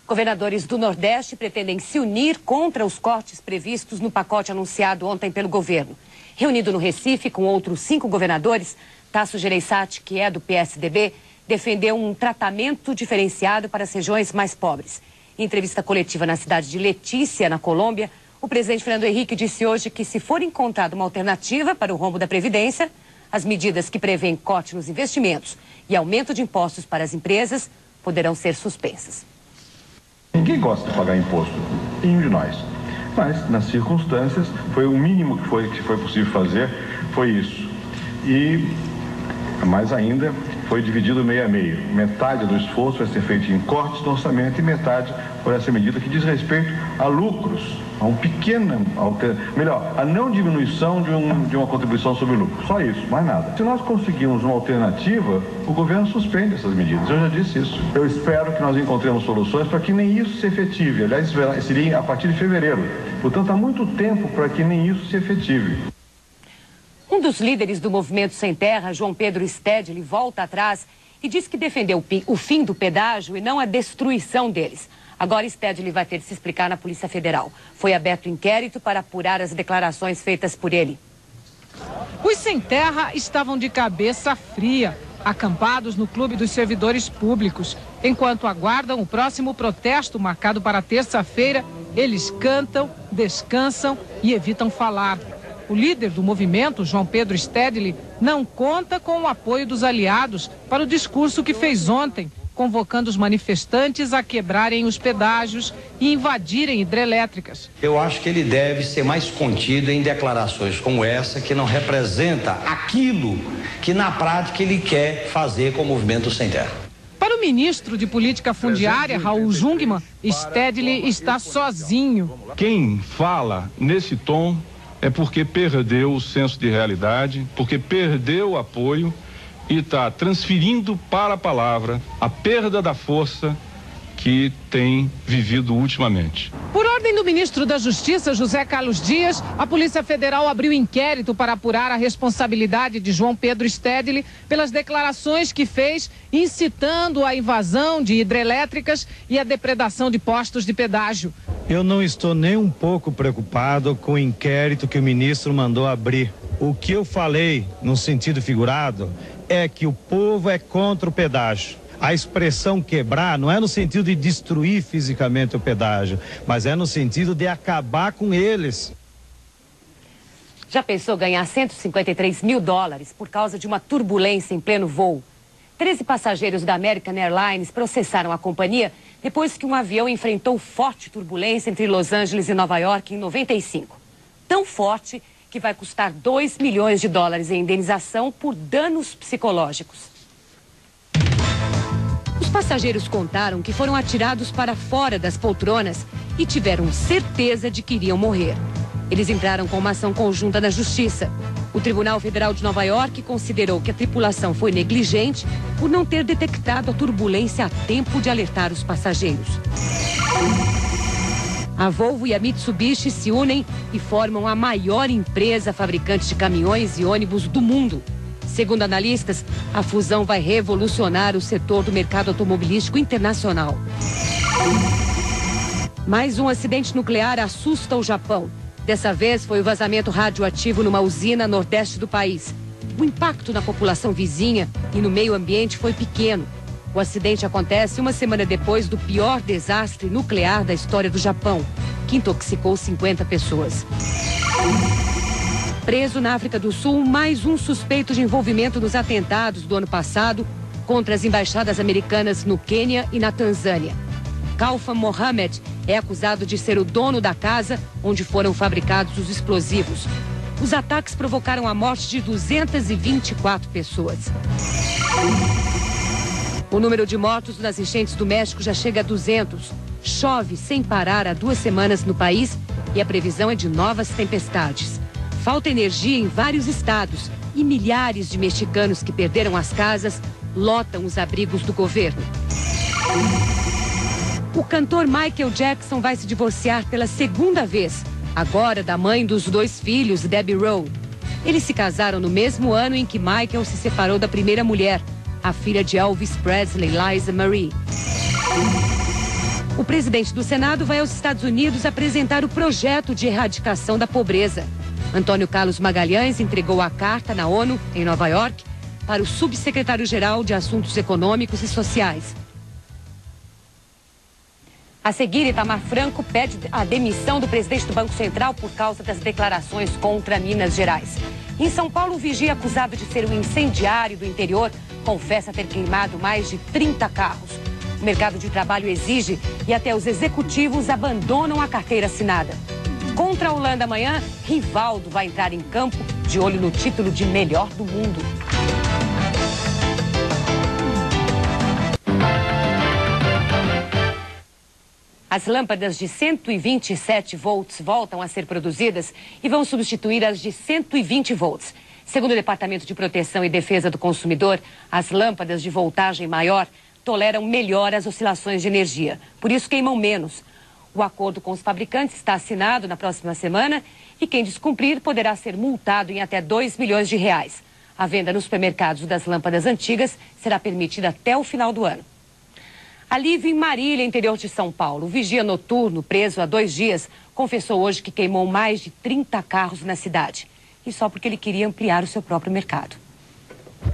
Governadores do Nordeste pretendem se unir contra os cortes previstos no pacote anunciado ontem pelo governo. Reunido no Recife com outros 5 governadores, Tasso Gereissati, que é do PSDB, defendeu um tratamento diferenciado para as regiões mais pobres. Em entrevista coletiva na cidade de Letícia, na Colômbia, o presidente Fernando Henrique disse hoje que, se for encontrada uma alternativa para o rombo da Previdência, as medidas que prevêem corte nos investimentos e aumento de impostos para as empresas poderão ser suspensas. Ninguém gosta de pagar imposto, nenhum de nós. Mas, nas circunstâncias, foi o mínimo que foi possível fazer, foi isso. E, mais ainda, foi dividido meio a meio. Metade do esforço vai ser feito em cortes do orçamento e metade por essa medida que diz respeito a lucros, a um pequeno, a não diminuição de uma contribuição sobre o lucro. Só isso, mais nada. Se nós conseguirmos uma alternativa, o governo suspende essas medidas. Eu já disse isso. Eu espero que nós encontremos soluções para que nem isso se efetive. Aliás, seria a partir de fevereiro. Portanto, há muito tempo para que nem isso se efetive. Um dos líderes do Movimento Sem Terra, João Pedro Stedley, volta atrás e diz que defendeu o fim do pedágio e não a destruição deles. Agora Stedley vai ter de se explicar na Polícia Federal. Foi aberto inquérito para apurar as declarações feitas por ele. Os Sem Terra estavam de cabeça fria, acampados no Clube dos Servidores Públicos. Enquanto aguardam o próximo protesto marcado para terça-feira, eles cantam, descansam e evitam falar. O líder do movimento, João Pedro Stedley, não conta com o apoio dos aliados para o discurso que fez ontem, convocando os manifestantes a quebrarem os pedágios e invadirem hidrelétricas. Eu acho que ele deve ser mais contido em declarações como essa, que não representa aquilo que na prática ele quer fazer com o Movimento Sem Terra. Para o ministro de Política Fundiária, Raul Jungmann, Stedley está sozinho. Quem fala nesse tom é porque perdeu o senso de realidade, porque perdeu o apoio e está transferindo para a palavra a perda da força que tem vivido ultimamente. Por ordem do ministro da Justiça, José Carlos Dias, a Polícia Federal abriu inquérito para apurar a responsabilidade de João Pedro Stedley pelas declarações que fez incitando a invasão de hidrelétricas e a depredação de postos de pedágio. Eu não estou nem um pouco preocupado com o inquérito que o ministro mandou abrir. O que eu falei, no sentido figurado, é que o povo é contra o pedágio. A expressão quebrar não é no sentido de destruir fisicamente o pedágio, mas é no sentido de acabar com eles. Já pensou ganhar $153 mil por causa de uma turbulência em pleno voo? 13 passageiros da American Airlines processaram a companhia depois que um avião enfrentou forte turbulência entre Los Angeles e Nova York em 95. Tão forte que vai custar $2 milhões em indenização por danos psicológicos. Os passageiros contaram que foram atirados para fora das poltronas e tiveram certeza de que iriam morrer. Eles entraram com uma ação conjunta na Justiça. O Tribunal Federal de Nova York considerou que a tripulação foi negligente por não ter detectado a turbulência a tempo de alertar os passageiros. A Volvo e a Mitsubishi se unem e formam a maior empresa fabricante de caminhões e ônibus do mundo. Segundo analistas, a fusão vai revolucionar o setor do mercado automobilístico internacional. Mais um acidente nuclear assusta o Japão. Dessa vez foi o vazamento radioativo numa usina nordeste do país. O impacto na população vizinha e no meio ambiente foi pequeno. O acidente acontece uma semana depois do pior desastre nuclear da história do Japão, que intoxicou 50 pessoas. Preso na África do Sul, mais um suspeito de envolvimento nos atentados do ano passado contra as embaixadas americanas no Quênia e na Tanzânia. Khalfan Mohamed é acusado de ser o dono da casa onde foram fabricados os explosivos. Os ataques provocaram a morte de 224 pessoas. O número de mortos nas enchentes do México já chega a 200. Chove sem parar há 2 semanas no país e a previsão é de novas tempestades. Falta energia em vários estados e milhares de mexicanos que perderam as casas lotam os abrigos do governo. O cantor Michael Jackson vai se divorciar pela 2ª vez, agora da mãe dos 2 filhos, Debbie Rowe. Eles se casaram no mesmo ano em que Michael se separou da primeira mulher, a filha de Elvis Presley, Liza Marie. O presidente do Senado vai aos Estados Unidos apresentar o projeto de erradicação da pobreza. Antônio Carlos Magalhães entregou a carta na ONU, em Nova York, para o subsecretário-geral de Assuntos Econômicos e Sociais. A seguir, Itamar Franco pede a demissão do presidente do Banco Central por causa das declarações contra Minas Gerais. Em São Paulo, o vigia acusado de ser um incendiário do interior confessa ter queimado mais de 30 carros. O mercado de trabalho exige e até os executivos abandonam a carteira assinada. Contra a Holanda amanhã, Rivaldo vai entrar em campo de olho no título de melhor do mundo. As lâmpadas de 127 volts voltam a ser produzidas e vão substituir as de 120 volts. Segundo o Departamento de Proteção e Defesa do Consumidor, as lâmpadas de voltagem maior toleram melhor as oscilações de energia, por isso queimam menos. O acordo com os fabricantes está assinado na próxima semana e quem descumprir poderá ser multado em até R$2 milhões. A venda nos supermercados das lâmpadas antigas será permitida até o final do ano. Alívio em Marília, interior de São Paulo. O vigia noturno, preso há 2 dias, confessou hoje que queimou mais de 30 carros na cidade. E só porque ele queria ampliar o seu próprio mercado.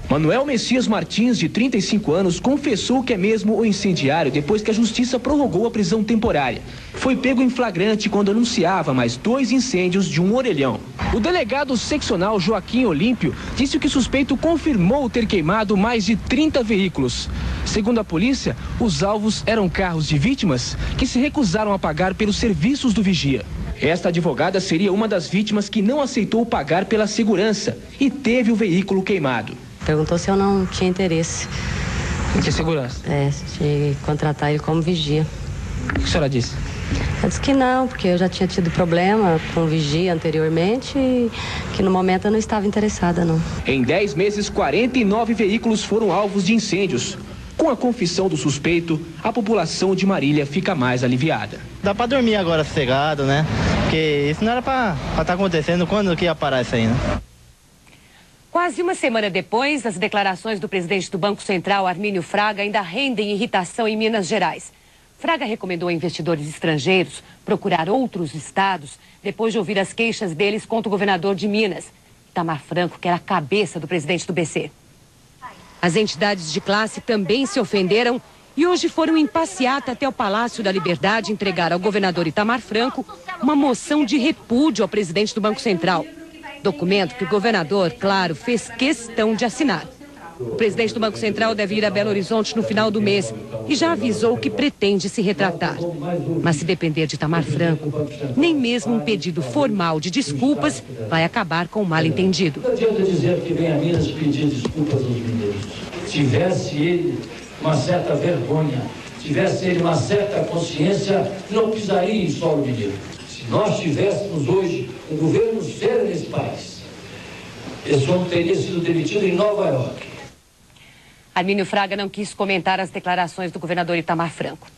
Manuel Messias Martins, de 35 anos, confessou que é mesmo o incendiário depois que a justiça prorrogou a prisão temporária. Foi pego em flagrante quando anunciava mais 2 incêndios de um orelhão. O delegado seccional Joaquim Olímpio disse que o suspeito confirmou ter queimado mais de 30 veículos. Segundo a polícia, os alvos eram carros de vítimas que se recusaram a pagar pelos serviços do vigia. Esta advogada seria uma das vítimas que não aceitou pagar pela segurança e teve o veículo queimado. Perguntou se eu não tinha interesse. De segurança? De contratar ele como vigia. O que a senhora disse? Eu disse que não, porque eu já tinha tido problema com vigia anteriormente e que no momento eu não estava interessada, não. Em 10 meses, 49 veículos foram alvos de incêndios. Com a confissão do suspeito, a população de Marília fica mais aliviada. Dá pra dormir agora sossegado, né? Porque isso não era pra estar acontecendo. Quando que ia parar isso aí, né? Quase uma semana depois, as declarações do presidente do Banco Central, Armínio Fraga, ainda rendem irritação em Minas Gerais. Fraga recomendou a investidores estrangeiros procurar outros estados depois de ouvir as queixas deles contra o governador de Minas, Itamar Franco, que era a cabeça do presidente do BC. As entidades de classe também se ofenderam e hoje foram em passeata até o Palácio da Liberdade entregar ao governador Itamar Franco uma moção de repúdio ao presidente do Banco Central. Documento que o governador, claro, fez questão de assinar. O presidente do Banco Central deve ir a Belo Horizonte no final do mês e já avisou que pretende se retratar. Mas se depender de Itamar Franco, nem mesmo um pedido formal de desculpas vai acabar com o mal-entendido. Não adianta dizer que vem a Minas pedir desculpas aos mineiros. Tivesse ele uma certa vergonha, tivesse ele uma certa consciência, não pisaria em solo mineiro. Se nós tivéssemos hoje um governo sério nesse país, esse homem teria sido demitido em Nova York. Armínio Fraga não quis comentar as declarações do governador Itamar Franco.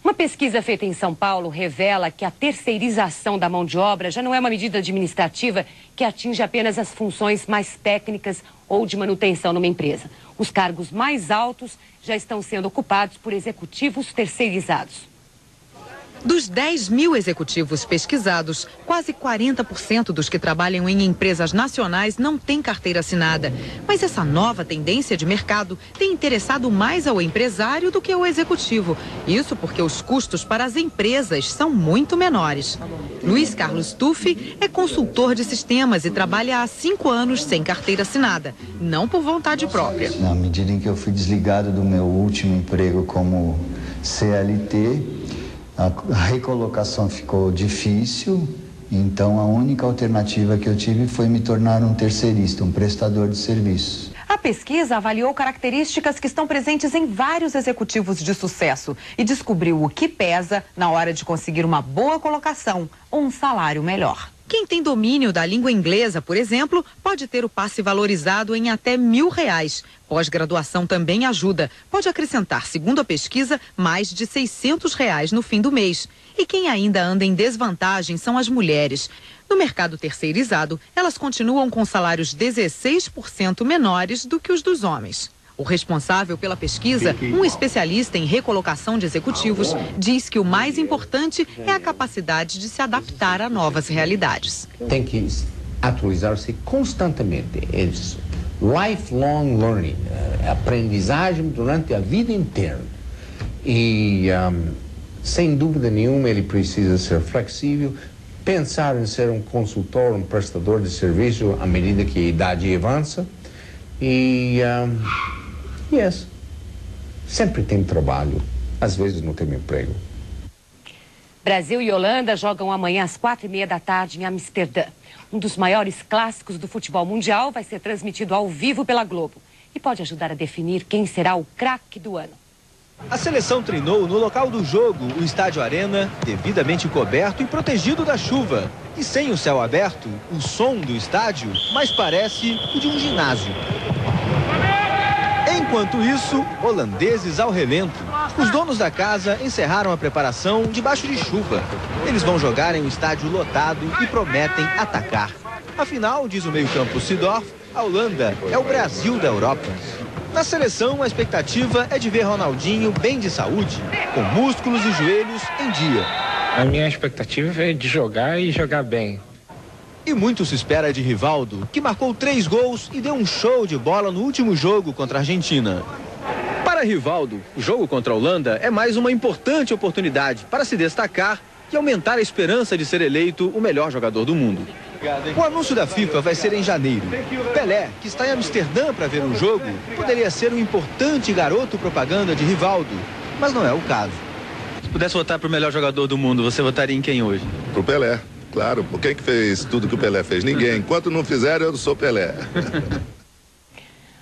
Uma pesquisa feita em São Paulo revela que a terceirização da mão de obra já não é uma medida administrativa que atinge apenas as funções mais técnicas ou de manutenção numa empresa. Os cargos mais altos já estão sendo ocupados por executivos terceirizados. Dos 10 mil executivos pesquisados, quase 40% dos que trabalham em empresas nacionais não têm carteira assinada. Mas essa nova tendência de mercado tem interessado mais ao empresário do que ao executivo. Isso porque os custos para as empresas são muito menores. Luiz Carlos Tuffi é consultor de sistemas e trabalha há 5 anos sem carteira assinada, não por vontade própria. Na medida em que eu fui desligado do meu último emprego como CLT, a recolocação ficou difícil, então a única alternativa que eu tive foi me tornar um terceirista, um prestador de serviços. A pesquisa avaliou características que estão presentes em vários executivos de sucesso e descobriu o que pesa na hora de conseguir uma boa colocação ou um salário melhor. Quem tem domínio da língua inglesa, por exemplo, pode ter o passe valorizado em até R$1.000. Pós-graduação também ajuda. Pode acrescentar, segundo a pesquisa, mais de R$600 no fim do mês. E quem ainda anda em desvantagem são as mulheres. No mercado terceirizado, elas continuam com salários 16% menores do que os dos homens. O responsável pela pesquisa, um especialista em recolocação de executivos, diz que o mais importante é a capacidade de se adaptar a novas realidades. Tem que atualizar-se constantemente. É lifelong learning, aprendizagem durante a vida inteira. E, sem dúvida nenhuma, ele precisa ser flexível, pensar em ser um consultor, um prestador de serviço à medida que a idade avança. E, sempre tem trabalho, às vezes não tem emprego. Brasil e Holanda jogam amanhã às 4h30 da tarde em Amsterdã. Um dos maiores clássicos do futebol mundial vai ser transmitido ao vivo pela Globo e pode ajudar a definir quem será o craque do ano. A seleção treinou no local do jogo, o Estádio Arena, devidamente coberto e protegido da chuva. E sem o céu aberto, o som do estádio mais parece o de um ginásio. Enquanto isso, holandeses ao relento. Os donos da casa encerraram a preparação debaixo de chuva. Eles vão jogar em um estádio lotado e prometem atacar. Afinal, diz o meio-campo Seedorf, a Holanda é o Brasil da Europa. Na seleção, a expectativa é de ver Ronaldinho bem de saúde, com músculos e joelhos em dia. A minha expectativa é de jogar e jogar bem. E muito se espera de Rivaldo, que marcou 3 gols e deu um show de bola no último jogo contra a Argentina. Para Rivaldo, o jogo contra a Holanda é mais uma importante oportunidade para se destacar e aumentar a esperança de ser eleito o melhor jogador do mundo. O anúncio da FIFA vai ser em janeiro. Pelé, que está em Amsterdã para ver o jogo, poderia ser um importante garoto propaganda de Rivaldo, mas não é o caso. Se pudesse votar para o melhor jogador do mundo, você votaria em quem hoje? Pro Pelé. Claro, por quem que fez tudo que o Pelé fez? Ninguém. Enquanto não fizeram, eu sou Pelé.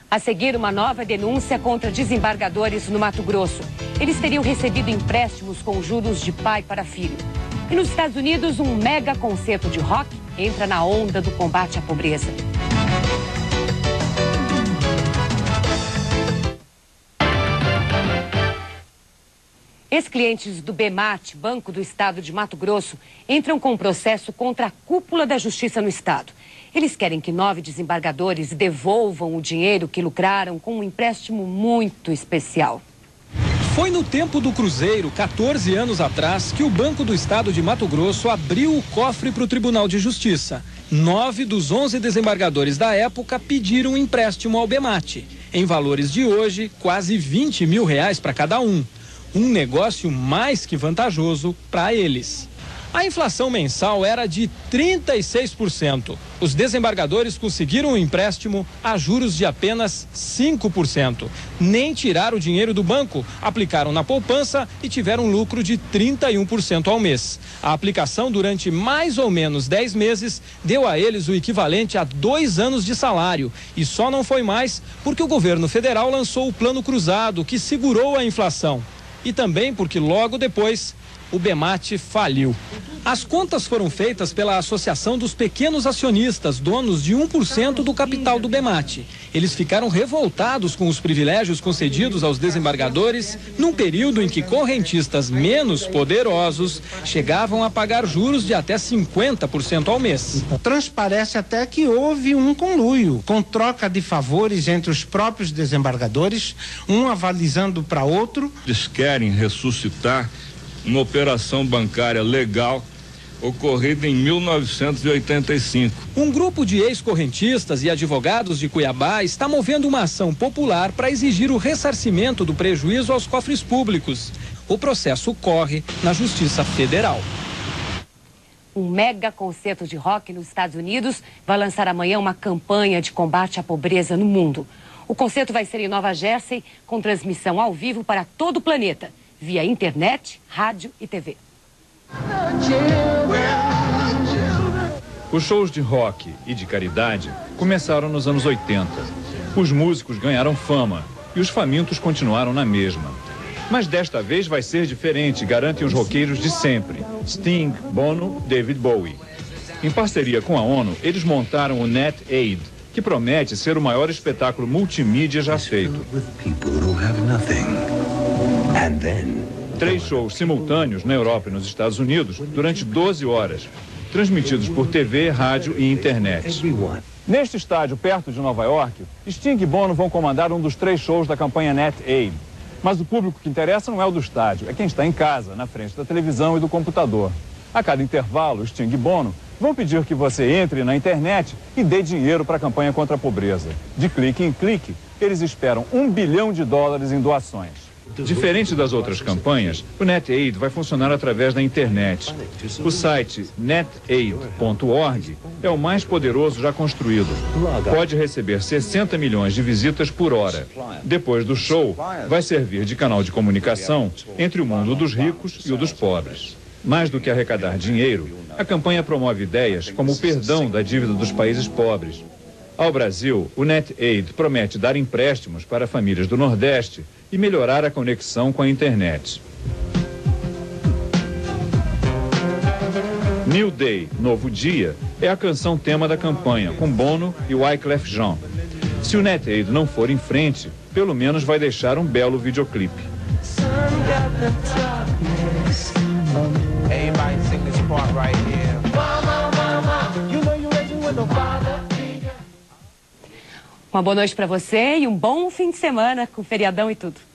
A seguir, uma nova denúncia contra desembargadores no Mato Grosso. Eles teriam recebido empréstimos com juros de pai para filho. E nos Estados Unidos, um mega concerto de rock entra na onda do combate à pobreza. Ex-clientes do BMAT, Banco do Estado de Mato Grosso, entram com um processo contra a cúpula da Justiça no Estado. Eles querem que 9 desembargadores devolvam o dinheiro que lucraram com um empréstimo muito especial. Foi no tempo do Cruzeiro, 14 anos atrás, que o Banco do Estado de Mato Grosso abriu o cofre para o Tribunal de Justiça. 9 dos 11 desembargadores da época pediram um empréstimo ao BMAT. Em valores de hoje, quase R$20 mil para cada um. Um negócio mais que vantajoso para eles. A inflação mensal era de 36%. Os desembargadores conseguiram um empréstimo a juros de apenas 5%. Nem tiraram o dinheiro do banco, aplicaram na poupança e tiveram lucro de 31% ao mês. A aplicação durante mais ou menos 10 meses deu a eles o equivalente a 2 anos de salário. E só não foi mais porque o governo federal lançou o Plano Cruzado, que segurou a inflação. E também porque logo depois o BMAT faliu. As contas foram feitas pela Associação dos Pequenos Acionistas, donos de 1% do capital do BMAT. Eles ficaram revoltados com os privilégios concedidos aos desembargadores num período em que correntistas menos poderosos chegavam a pagar juros de até 50% ao mês. Transparece até que houve um conluio, com troca de favores entre os próprios desembargadores, um avalizando para outro. Eles querem ressuscitar uma operação bancária legal ocorrida em 1985. Um grupo de ex-correntistas e advogados de Cuiabá está movendo uma ação popular para exigir o ressarcimento do prejuízo aos cofres públicos. O processo corre na Justiça Federal. Um mega concerto de rock nos Estados Unidos vai lançar amanhã uma campanha de combate à pobreza no mundo. O concerto vai ser em Nova Jersey, com transmissão ao vivo para todo o planeta, via internet, rádio e TV. Os shows de rock e de caridade começaram nos anos 80. Os músicos ganharam fama e os famintos continuaram na mesma. Mas desta vez vai ser diferente, garantem os roqueiros de sempre: Sting, Bono, David Bowie. Em parceria com a ONU, eles montaram o Net Aid, que promete ser o maior espetáculo multimídia já feito. 3 shows simultâneos na Europa e nos Estados Unidos durante 12 horas. transmitidos por TV, rádio e internet. Neste estádio, perto de Nova York, Sting e Bono vão comandar um dos 3 shows da campanha Net Aid. Mas o público que interessa não é o do estádio, é quem está em casa, na frente da televisão e do computador. A cada intervalo, Sting e Bono vão pedir que você entre na internet e dê dinheiro para a campanha contra a pobreza. De clique em clique, eles esperam $1 bilhão em doações. Diferente das outras campanhas, o NetAid vai funcionar através da internet. O site netaid.org é o mais poderoso já construído. Pode receber 60 milhões de visitas por hora. Depois do show, vai servir de canal de comunicação entre o mundo dos ricos e o dos pobres. Mais do que arrecadar dinheiro, a campanha promove ideias como o perdão da dívida dos países pobres. Ao Brasil, o NetAid promete dar empréstimos para famílias do Nordeste e melhorar a conexão com a internet. New Day, Novo Dia, é a canção tema da campanha, com Bono e Wyclef Jean. Se o NetAid não for em frente, pelo menos vai deixar um belo videoclipe. Uma boa noite para você e um bom fim de semana com feriadão e tudo.